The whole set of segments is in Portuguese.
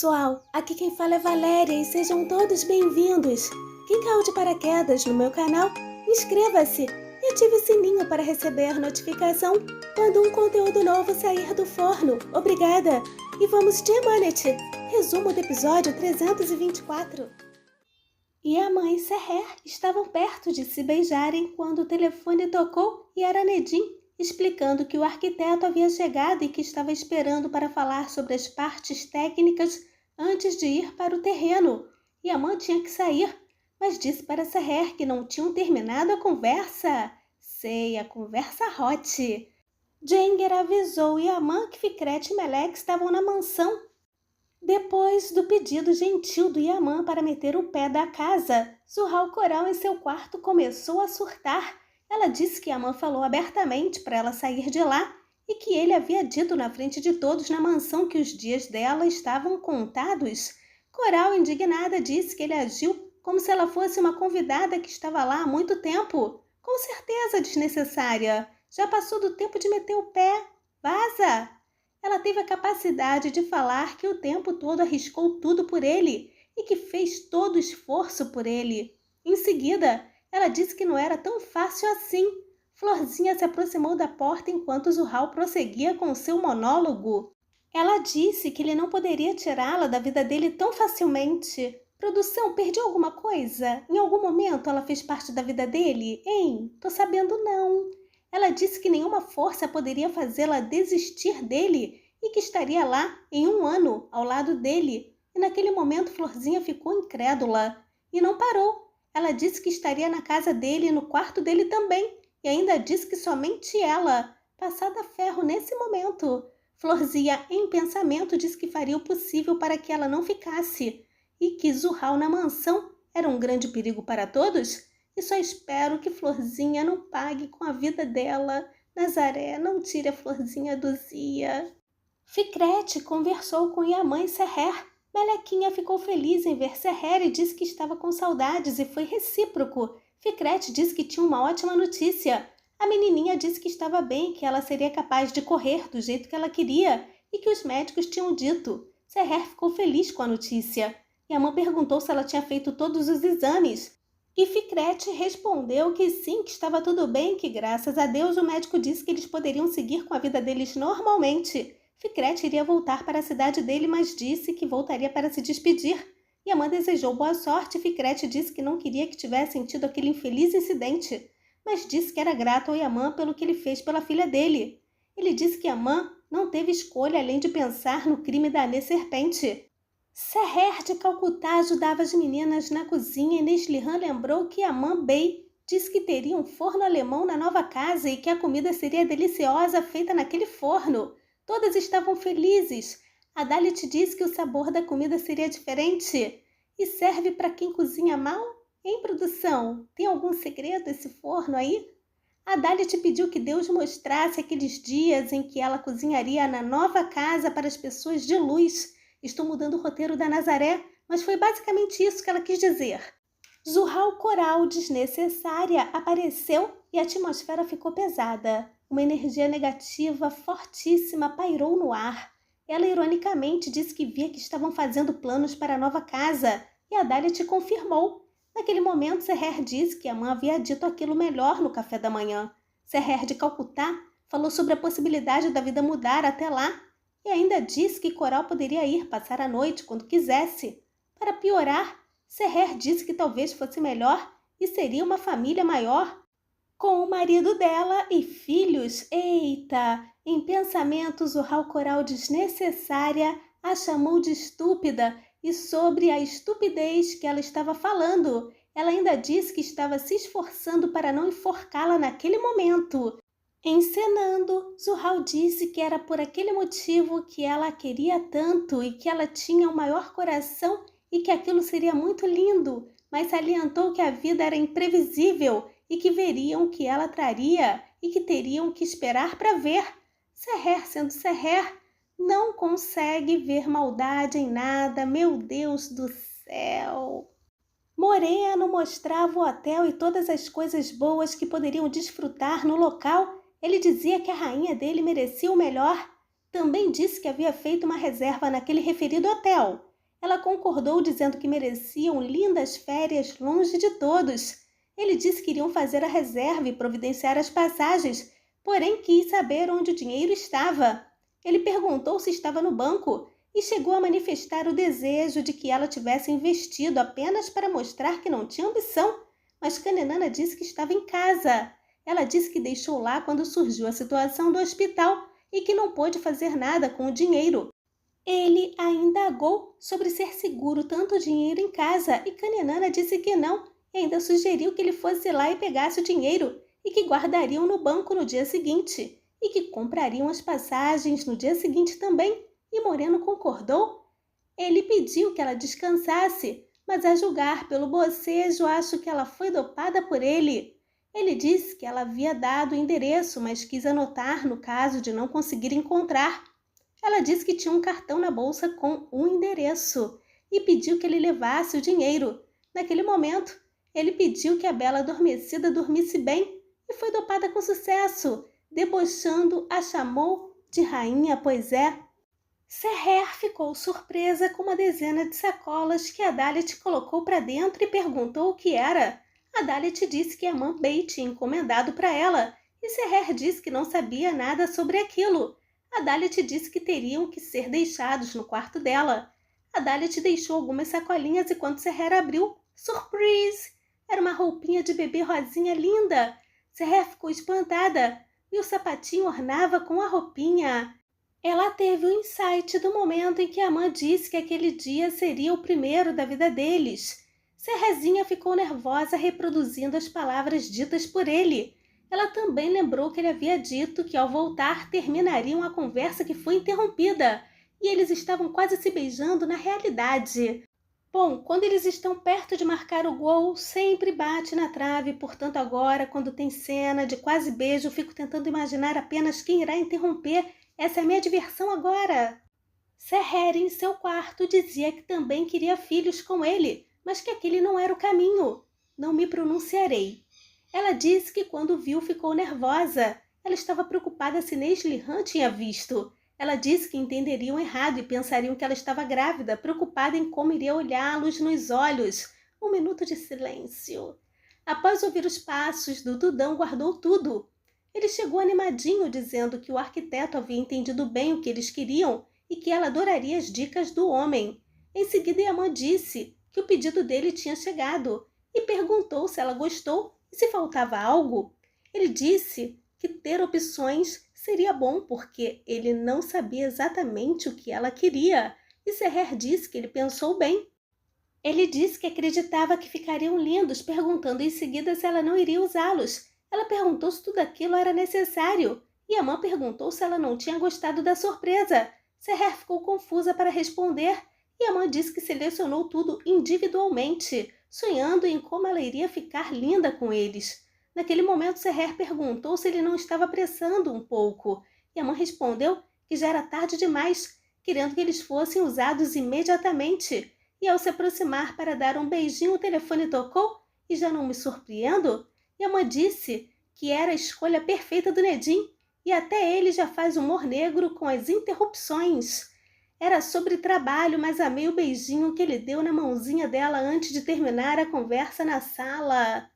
pessoal, aqui quem fala é Valéria e sejam todos bem-vindos. Quem caiu de paraquedas no meu canal, inscreva-se e ative o sininho para receber notificação quando um conteúdo novo sair do forno. Obrigada! E vamos de Emanet, resumo do episódio 324. E a mãe e Seher estavam perto de se beijarem quando o telefone tocou e era Nedim, explicando que o arquiteto havia chegado e que estava esperando para falar sobre as partes técnicas antes de ir para o terreno. E a mãe tinha que sair, mas disse para Seher que não tinham terminado a conversa. Sei, a conversa hot. Jenger avisou Yaman que Fikret e Melek estavam na mansão. Depois do pedido gentil do Yaman para meter o pé da casa, Zuhal Coral em seu quarto começou a surtar. Ela disse que Yaman falou abertamente para ela sair de lá e que ele havia dito na frente de todos na mansão que os dias dela estavam contados. Coral, indignada, disse que ele agiu como se ela fosse uma convidada que estava lá há muito tempo. Com certeza desnecessária. Já passou do tempo de meter o pé. Vaza! Ela teve a capacidade de falar que o tempo todo arriscou tudo por ele e que fez todo o esforço por ele. Em seguida, ela disse que não era tão fácil assim. Florzinha se aproximou da porta enquanto Zuhal prosseguia com seu monólogo. Ela disse que ele não poderia tirá-la da vida dele tão facilmente. Produção, perdi alguma coisa? Em algum momento ela fez parte da vida dele? Hein? Tô sabendo não. Ela disse que nenhuma força poderia fazê-la desistir dele e que estaria lá em 1 ano, ao lado dele. E naquele momento Florzinha ficou incrédula. E não parou. Ela disse que estaria na casa dele e no quarto dele também. E ainda disse que somente ela, passada a ferro nesse momento. Florzinha, em pensamento, disse que faria o possível para que ela não ficasse. E que Zuhal na mansão era um grande perigo para todos. E só espero que Florzinha não pague com a vida dela. Nazaré, não tire a Florzinha do Zia. Fikret conversou com Yaman e Seher. Melequinha ficou feliz em ver Seher e disse que estava com saudades e foi recíproco. Fikret disse que tinha uma ótima notícia. A menininha disse que estava bem, que ela seria capaz de correr do jeito que ela queria e que os médicos tinham dito. Seher ficou feliz com a notícia. Yaman perguntou se ela tinha feito todos os exames. E Fikret respondeu que sim, que estava tudo bem, que graças a Deus o médico disse que eles poderiam seguir com a vida deles normalmente. Fikret iria voltar para a cidade dele, mas disse que voltaria para se despedir. Yaman desejou boa sorte e Fikret disse que não queria que tivessem tido aquele infeliz incidente, mas disse que era grato ao Yaman pelo que ele fez pela filha dele. Ele disse que Yaman não teve escolha além de pensar no crime da Anê Serpente. Seher de Calcutá ajudava as meninas na cozinha e Neslihan lembrou que Yaman Bey disse que teria um forno alemão na nova casa e que a comida seria deliciosa feita naquele forno. Todas estavam felizes. A Dalit disse que o sabor da comida seria diferente. E serve para quem cozinha mal? Em produção, tem algum segredo esse forno aí? A Dalit pediu que Deus mostrasse aqueles dias em que ela cozinharia na nova casa para as pessoas de luz. Estou mudando o roteiro da Nazaré, mas foi basicamente isso que ela quis dizer. Zuhal Coral desnecessária apareceu e a atmosfera ficou pesada. Uma energia negativa fortíssima pairou no ar. Ela ironicamente disse que via que estavam fazendo planos para a nova casa e a Dalit confirmou. Naquele momento, Seher disse que a mãe havia dito aquilo melhor no café da manhã. Seher de Calcutá falou sobre a possibilidade da vida mudar até lá e ainda disse que Coral poderia ir passar a noite quando quisesse. Para piorar, Seher disse que talvez fosse melhor e seria uma família maior, com o marido dela e filhos. Eita! Em pensamento, Zuhal Coral desnecessária a chamou de estúpida e sobre a estupidez que ela estava falando. Ela ainda disse que estava se esforçando para não enforcá-la naquele momento. Encenando, Zuhal disse que era por aquele motivo que ela a queria tanto e que ela tinha o maior coração e que aquilo seria muito lindo, mas salientou que a vida era imprevisível e que veriam o que ela traria e que teriam que esperar para ver. Seher, sendo Seher, não consegue ver maldade em nada, meu Deus do céu. Moreno mostrava o hotel e todas as coisas boas que poderiam desfrutar no local. Ele dizia que a rainha dele merecia o melhor. Também disse que havia feito uma reserva naquele referido hotel. Ela concordou dizendo que mereciam lindas férias longe de todos. Ele disse que iriam fazer a reserva e providenciar as passagens, porém quis saber onde o dinheiro estava. Ele perguntou se estava no banco e chegou a manifestar o desejo de que ela tivesse investido apenas para mostrar que não tinha ambição, mas Kanenana disse que estava em casa. Ela disse que deixou lá quando surgiu a situação do hospital e que não pôde fazer nada com o dinheiro. Ele ainda indagou sobre ser seguro tanto dinheiro em casa e Kanenana disse que não e ainda sugeriu que ele fosse lá e pegasse o dinheiro e que guardariam no banco no dia seguinte e que comprariam as passagens no dia seguinte também, e Moreno concordou. Ele pediu que ela descansasse, mas a julgar pelo bocejo acho que ela foi dopada por ele. Ele disse que ela havia dado o endereço, mas quis anotar no caso de não conseguir encontrar. Ela disse que tinha um cartão na bolsa com um endereço e pediu que ele levasse o dinheiro. Naquele momento, ele pediu que a bela adormecida dormisse bem e foi dopada com sucesso. Debochando, a chamou de rainha, pois é. Seher ficou surpresa com uma dezena de sacolas que a Dalit colocou para dentro e perguntou o que era. A Dalit disse que a mãe Bey tinha encomendado para ela e Seher disse que não sabia nada sobre aquilo. A Dalit disse que teriam que ser deixados no quarto dela. A Dalit deixou algumas sacolinhas e quando Seher abriu, surprise! Era uma roupinha de bebê rosinha linda. Seher ficou espantada e o sapatinho ornava com a roupinha. Ela teve o insight do momento em que a mãe disse que aquele dia seria o primeiro da vida deles. Serrezinha ficou nervosa reproduzindo as palavras ditas por ele. Ela também lembrou que ele havia dito que ao voltar terminariam a conversa que foi interrompida, e eles estavam quase se beijando na realidade. Bom, quando eles estão perto de marcar o gol, sempre bate na trave, portanto agora, quando tem cena de quase beijo, fico tentando imaginar apenas quem irá interromper. Essa é a minha diversão agora. Seher, em seu quarto, dizia que também queria filhos com ele, mas que aquele não era o caminho. Não me pronunciarei. Ela disse que quando viu ficou nervosa. Ela estava preocupada se Neslihan tinha visto. Ela disse que entenderiam errado e pensariam que ela estava grávida, preocupada em como iria olhá-los nos olhos. Um minuto de silêncio. Após ouvir os passos, Dudão guardou tudo. Ele chegou animadinho, dizendo que o arquiteto havia entendido bem o que eles queriam e que ela adoraria as dicas do homem. Em seguida, Yaman disse que o pedido dele tinha chegado e perguntou se ela gostou e se faltava algo. Ele disse que ter opções seria bom porque ele não sabia exatamente o que ela queria e Seher disse que ele pensou bem. Ele disse que acreditava que ficariam lindos, perguntando em seguida se ela não iria usá-los. Ela perguntou se tudo aquilo era necessário. E a mãe perguntou se ela não tinha gostado da surpresa. Seher ficou confusa para responder. E a mãe disse que selecionou tudo individualmente, sonhando em como ela iria ficar linda com eles. Naquele momento, Seher perguntou se ele não estava apressando um pouco. E a mãe respondeu que já era tarde demais, querendo que eles fossem usados imediatamente. E ao se aproximar para dar um beijinho, o telefone tocou e já não me surpreendo. E a mãe disse que era a escolha perfeita do Nedim, e até ele já faz humor negro com as interrupções. Era sobre trabalho, mas amei o beijinho que ele deu na mãozinha dela antes de terminar a conversa na sala.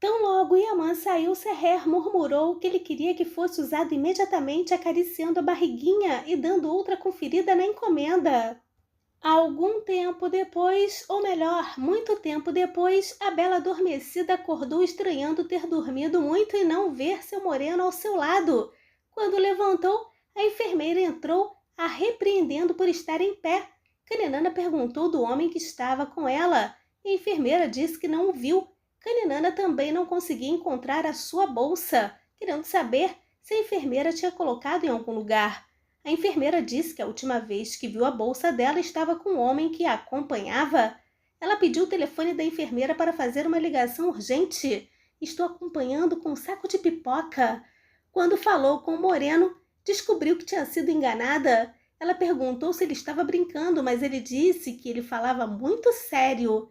Tão logo Yaman saiu, Seher murmurou que ele queria que fosse usado imediatamente, acariciando a barriguinha e dando outra conferida na encomenda. Algum tempo depois, ou melhor, muito tempo depois, a bela adormecida acordou estranhando ter dormido muito e não ver seu moreno ao seu lado. Quando levantou, a enfermeira entrou, a repreendendo por estar em pé. Kanenana perguntou do homem que estava com ela. A enfermeira disse que não o viu. Kanenana também não conseguia encontrar a sua bolsa, querendo saber se a enfermeira tinha colocado em algum lugar. A enfermeira disse que a última vez que viu a bolsa dela estava com um homem que a acompanhava. Ela pediu o telefone da enfermeira para fazer uma ligação urgente. Estou acompanhando com um saco de pipoca. Quando falou com o moreno, descobriu que tinha sido enganada. Ela perguntou se ele estava brincando, mas ele disse que ele falava muito sério.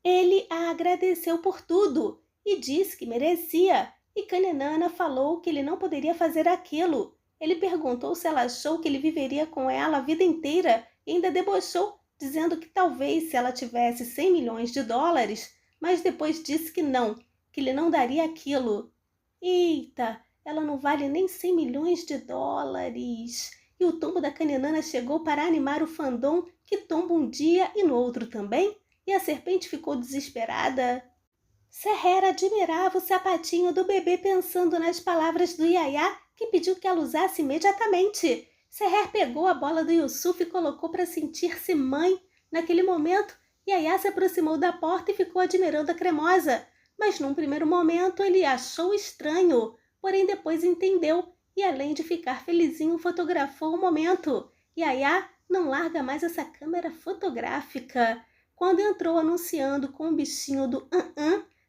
Ele a agradeceu por tudo e disse que merecia. E Kanenana falou que ele não poderia fazer aquilo. Ele perguntou se ela achou que ele viveria com ela a vida inteira e ainda debochou, dizendo que talvez se ela tivesse 100 milhões de dólares, mas depois disse que não, que ele não daria aquilo. Eita, ela não vale nem 100 milhões de dólares. E o tombo da Caninana chegou para animar o fandom, que tomba um dia e no outro também, e a serpente ficou desesperada. Serrer admirava o sapatinho do bebê pensando nas palavras do Yaya, que pediu que ela usasse imediatamente. Serrer pegou a bola do Yusuf e colocou para sentir-se mãe. Naquele momento, Yaya se aproximou da porta e ficou admirando a cremosa. Mas num primeiro momento ele achou estranho, porém depois entendeu e além de ficar felizinho fotografou o momento. Yaya não larga mais essa câmera fotográfica. Quando entrou anunciando com o bichinho do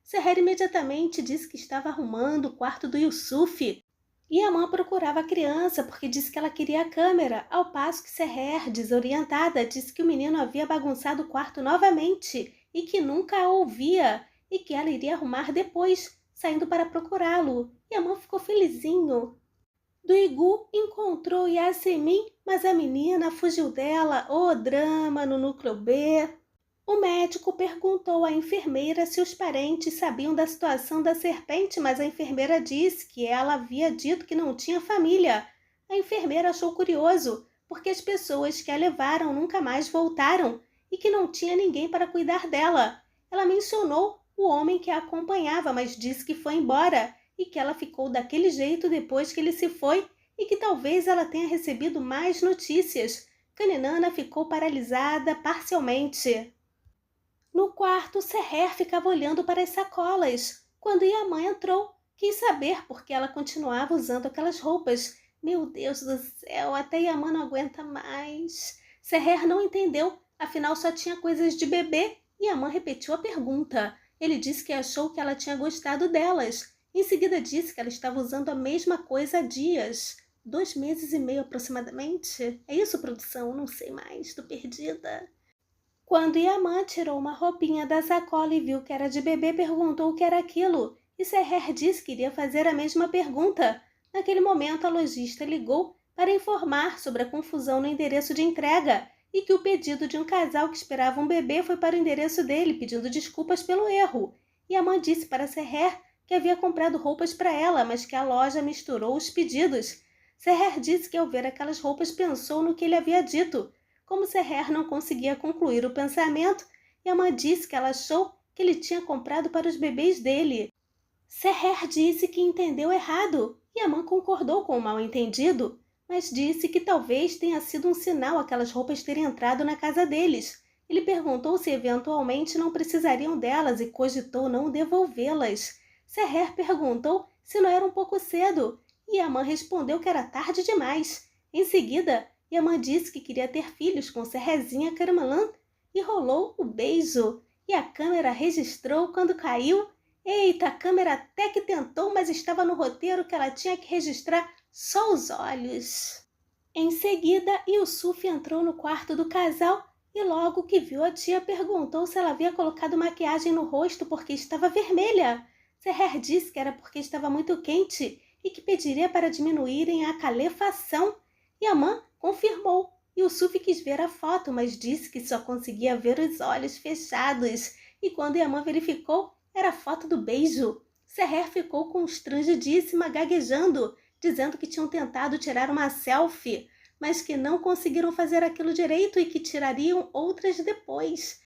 Serrer imediatamente disse que estava arrumando o quarto do Yusuf. E a mãe procurava a criança porque disse que ela queria a câmera, ao passo que Serrer, desorientada, disse que o menino havia bagunçado o quarto novamente e que nunca a ouvia e que ela iria arrumar depois, saindo para procurá-lo. E a mãe ficou felizinho. Duigu encontrou Yasemin, mas a menina fugiu dela. Ô drama no núcleo B. O médico perguntou à enfermeira se os parentes sabiam da situação da serpente, mas a enfermeira disse que ela havia dito que não tinha família. A enfermeira achou curioso, porque as pessoas que a levaram nunca mais voltaram e que não tinha ninguém para cuidar dela. Ela mencionou o homem que a acompanhava, mas disse que foi embora e que ela ficou daquele jeito depois que ele se foi e que talvez ela tenha recebido mais notícias. Caninana ficou paralisada parcialmente. No quarto, Serrer ficava olhando para as sacolas. Quando Yaman entrou, quis saber por que ela continuava usando aquelas roupas. Meu Deus do céu, até Yaman não aguenta mais. Serrer não entendeu, afinal só tinha coisas de bebê. Yaman repetiu a pergunta. Ele disse que achou que ela tinha gostado delas. Em seguida disse que ela estava usando a mesma coisa há dias. 2 meses e meio aproximadamente. É isso, produção? Não sei mais, estou perdida. Quando Yaman tirou uma roupinha da sacola e viu que era de bebê, perguntou o que era aquilo. E Serrer disse que iria fazer a mesma pergunta. Naquele momento, a lojista ligou para informar sobre a confusão no endereço de entrega e que o pedido de um casal que esperava um bebê foi para o endereço dele, pedindo desculpas pelo erro. Yaman disse para Serrer que havia comprado roupas para ela, mas que a loja misturou os pedidos. Serrer disse que ao ver aquelas roupas pensou no que ele havia dito. Como Serrer não conseguia concluir o pensamento, Yaman disse que ela achou que ele tinha comprado para os bebês dele. Serrer disse que entendeu errado. Yaman concordou com o mal-entendido, mas disse que talvez tenha sido um sinal aquelas roupas terem entrado na casa deles. Ele perguntou se eventualmente não precisariam delas e cogitou não devolvê-las. Serrer perguntou se não era um pouco cedo, e Yaman respondeu que era tarde demais. Em seguida, Yaman disse que queria ter filhos com Serrezinha Karmalan e rolou o beijo. E a câmera registrou quando caiu. Eita, a câmera até que tentou, mas estava no roteiro que ela tinha que registrar só os olhos. Em seguida, Yusuf entrou no quarto do casal e logo que viu a tia perguntou se ela havia colocado maquiagem no rosto porque estava vermelha. Serrer disse que era porque estava muito quente e que pediria para diminuírem a calefação. Yaman confirmou. Yusuf quis ver a foto, mas disse que só conseguia ver os olhos fechados. E quando Yaman verificou, era a foto do beijo. Serrer ficou constrangidíssima, gaguejando, dizendo que tinham tentado tirar uma selfie, mas que não conseguiram fazer aquilo direito e que tirariam outras depois.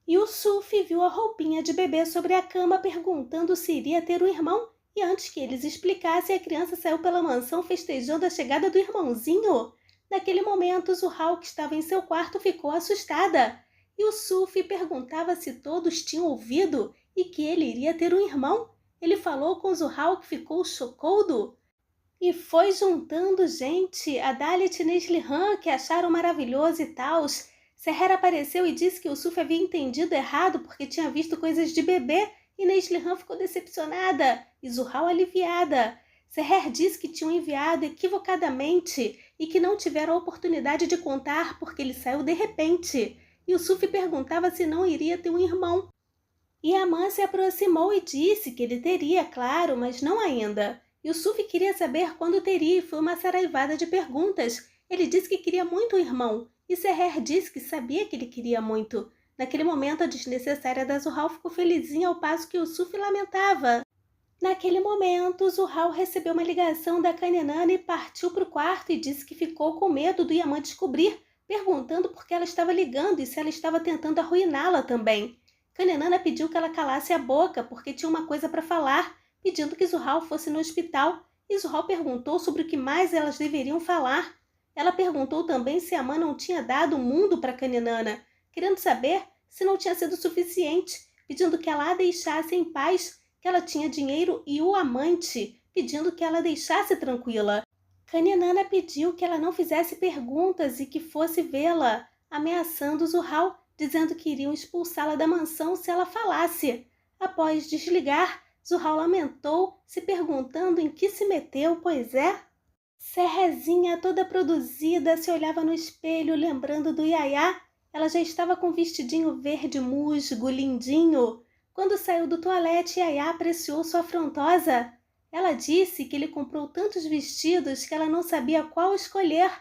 Yusuf viu a roupinha de bebê sobre a cama, perguntando se iria ter um irmão, e antes que eles explicassem, a criança saiu pela mansão festejando a chegada do irmãozinho. Naquele momento, Zuhal, que estava em seu quarto, ficou assustada. Yusuf perguntava se todos tinham ouvido e que ele iria ter um irmão. Ele falou com Zuhal, que ficou chocado. E foi juntando gente, a Dalit e Neslihan, que acharam maravilhoso e tal. Serrer apareceu e disse que Yusuf havia entendido errado porque tinha visto coisas de bebê, e Neslihan ficou decepcionada e Zuhal aliviada. Serrer disse que tinham enviado equivocadamente e que não tiveram a oportunidade de contar porque ele saiu de repente. Yusuf perguntava se não iria ter um irmão. Yaman se aproximou e disse que ele teria, claro, mas não ainda. Yusuf queria saber quando teria e foi uma saraivada de perguntas. Ele disse que queria muito um irmão e Seher disse que sabia que ele queria muito. Naquele momento, a desnecessária da Zurhal ficou felizinha ao passo que o Sufi lamentava. Naquele momento, Zurhal recebeu uma ligação da Kaninana e partiu para o quarto e disse que ficou com medo do Yaman descobrir, perguntando por que ela estava ligando e se ela estava tentando arruiná-la também. Kaninana pediu que ela calasse a boca porque tinha uma coisa para falar, pedindo que Zurhal fosse no hospital, e Zurhal perguntou sobre o que mais elas deveriam falar. Ela perguntou também se Yaman não tinha dado o mundo para Kaninana, querendo saber se não tinha sido suficiente, pedindo que ela a deixasse em paz, que ela tinha dinheiro e o amante, pedindo que ela deixasse tranquila. Kaninana pediu que ela não fizesse perguntas e que fosse vê-la, ameaçando Zurhal, dizendo que iriam expulsá-la da mansão se ela falasse. Após desligar, Zurhal lamentou, se perguntando em que se meteu, pois é. Serrezinha, toda produzida, se olhava no espelho, lembrando do Yaya. Ela já estava com um vestidinho verde musgo, lindinho. Quando saiu do toalete, Yaya apreciou sua afrontosa. Ela disse que ele comprou tantos vestidos que ela não sabia qual escolher.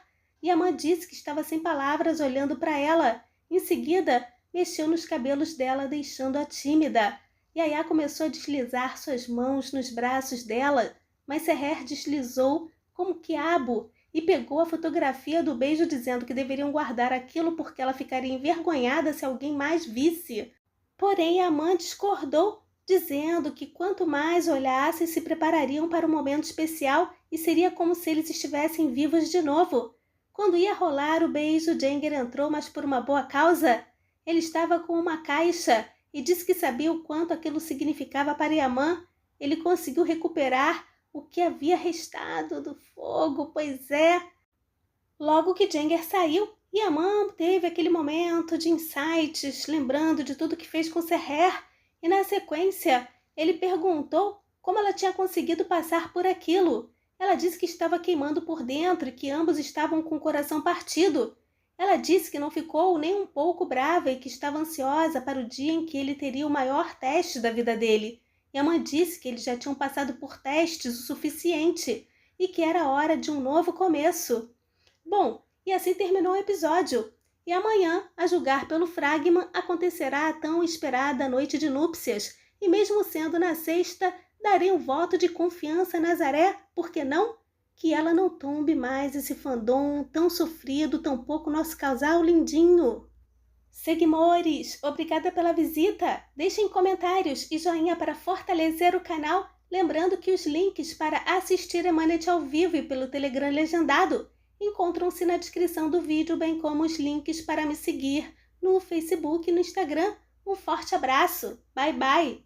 Yaman disse que estava sem palavras olhando para ela. Em seguida, mexeu nos cabelos dela, deixando-a tímida. Yaya começou a deslizar suas mãos nos braços dela, mas Seher deslizou como quiabo e pegou a fotografia do beijo, dizendo que deveriam guardar aquilo porque ela ficaria envergonhada se alguém mais visse. Porém, Yaman discordou, dizendo que quanto mais olhassem, se preparariam para um momento especial e seria como se eles estivessem vivos de novo. Quando ia rolar o beijo, Jenger entrou, mas por uma boa causa. Ele estava com uma caixa e disse que sabia o quanto aquilo significava para Yaman. Ele conseguiu recuperar o que havia restado do fogo, pois é. Logo que Jenger saiu, Yaman teve aquele momento de insights, lembrando de tudo que fez com Seher, e na sequência ele perguntou como ela tinha conseguido passar por aquilo. Ela disse que estava queimando por dentro e que ambos estavam com o coração partido. Ela disse que não ficou nem um pouco brava e que estava ansiosa para o dia em que ele teria o maior teste da vida dele. Yaman disse que eles já tinham passado por testes o suficiente e que era hora de um novo começo. Bom, e assim terminou o episódio. E amanhã, a julgar pelo fragma, acontecerá a tão esperada noite de núpcias. E mesmo sendo na sexta, darei um voto de confiança a Nazaré, por que não? Que ela não tombe mais esse fandom tão sofrido, tampouco nosso casal lindinho. Seguimores, obrigada pela visita. Deixem comentários e joinha para fortalecer o canal. Lembrando que os links para assistir Emanet ao vivo e pelo Telegram legendado encontram-se na descrição do vídeo, bem como os links para me seguir no Facebook e no Instagram. Um forte abraço. Bye, bye.